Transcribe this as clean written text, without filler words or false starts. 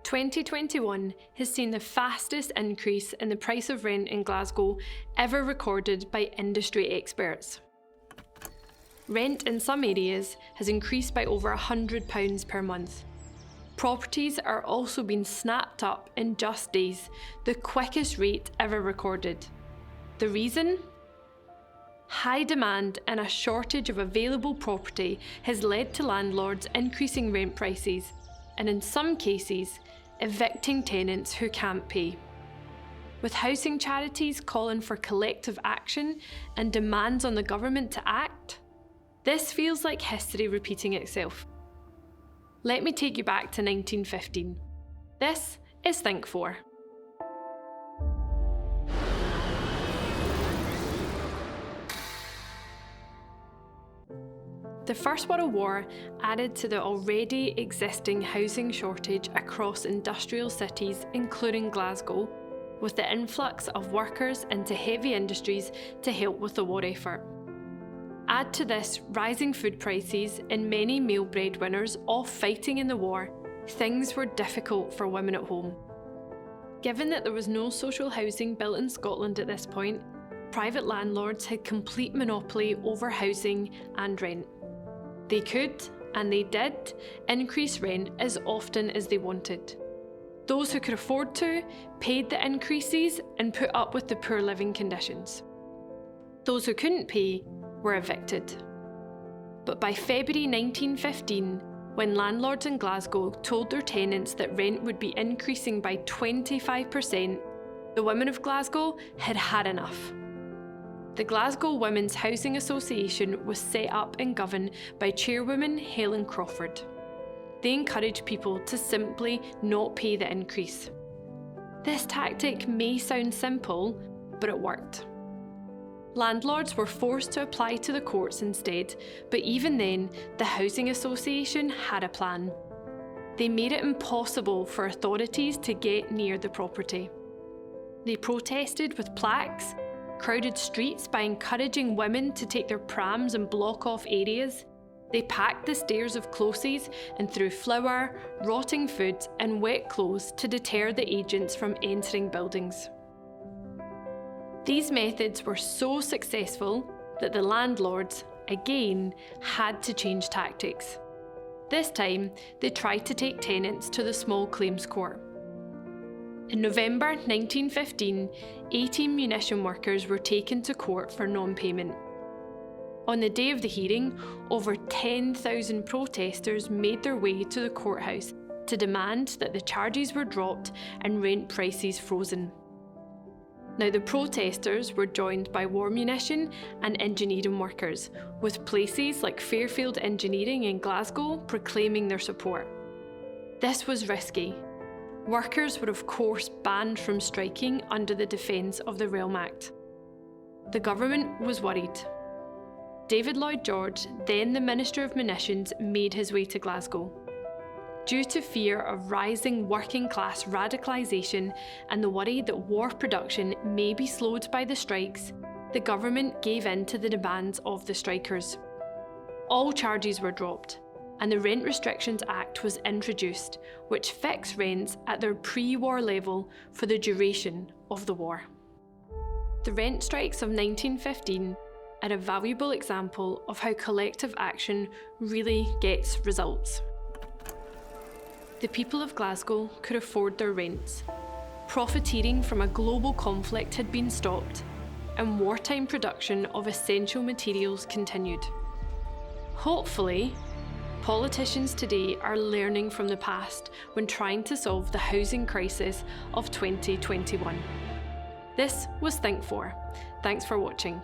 2021 has seen the fastest increase in the price of rent in Glasgow ever recorded by industry experts. Rent in some areas has increased by over £100 per month. Properties are also being snapped up in just days, the quickest rate ever recorded. The reason? High demand and a shortage of available property has led to landlords increasing rent prices, and in some cases, evicting tenants who can't pay. With housing charities calling for collective action and demands on the government to act, this feels like history repeating itself. Let me take you back to 1915. This is Think 4. The First World War added to the already existing housing shortage across industrial cities, including Glasgow, with the influx of workers into heavy industries to help with the war effort. Add to this rising food prices and many male breadwinners off fighting in the war, things were difficult for women at home. Given that there was no social housing built in Scotland at this point, private landlords had complete monopoly over housing and rent. They could, and they did, increase rent as often as they wanted. Those who could afford to paid the increases and put up with the poor living conditions. Those who couldn't pay were evicted. But by February 1915, when landlords in Glasgow told their tenants that rent would be increasing by 25%, the women of Glasgow had had enough. The Glasgow Women's Housing Association was set up and governed by chairwoman Helen Crawford. They encouraged people to simply not pay the increase. This tactic may sound simple, but it worked. Landlords were forced to apply to the courts instead, but even then, the Housing Association had a plan. They made it impossible for authorities to get near the property. They protested with plaques, crowded streets by encouraging women to take their prams and block off areas. They packed the stairs of closes and threw flour, rotting food and wet clothes to deter the agents from entering buildings. These methods were so successful that the landlords, again, had to change tactics. This time, they tried to take tenants to the small claims court. In November 1915, 18 munition workers were taken to court for non-payment. On the day of the hearing, over 10,000 protesters made their way to the courthouse to demand that the charges were dropped and rent prices frozen. Now, the protesters were joined by war munition and engineering workers, with places like Fairfield Engineering in Glasgow proclaiming their support. This was risky. Workers were of course banned from striking under the Defence of the Realm Act. The government was worried. David Lloyd George, then the Minister of Munitions, made his way to Glasgow. Due to fear of rising working class radicalisation and the worry that war production may be slowed by the strikes, the government gave in to the demands of the strikers. All charges were dropped, and the Rent Restrictions Act was introduced, which fixed rents at their pre-war level for the duration of the war. The rent strikes of 1915 are a valuable example of how collective action really gets results. The people of Glasgow could afford their rents. Profiteering from a global conflict had been stopped, and wartime production of essential materials continued. Hopefully, politicians today are learning from the past when trying to solve the housing crisis of 2021. This was Think 4. Thanks for watching.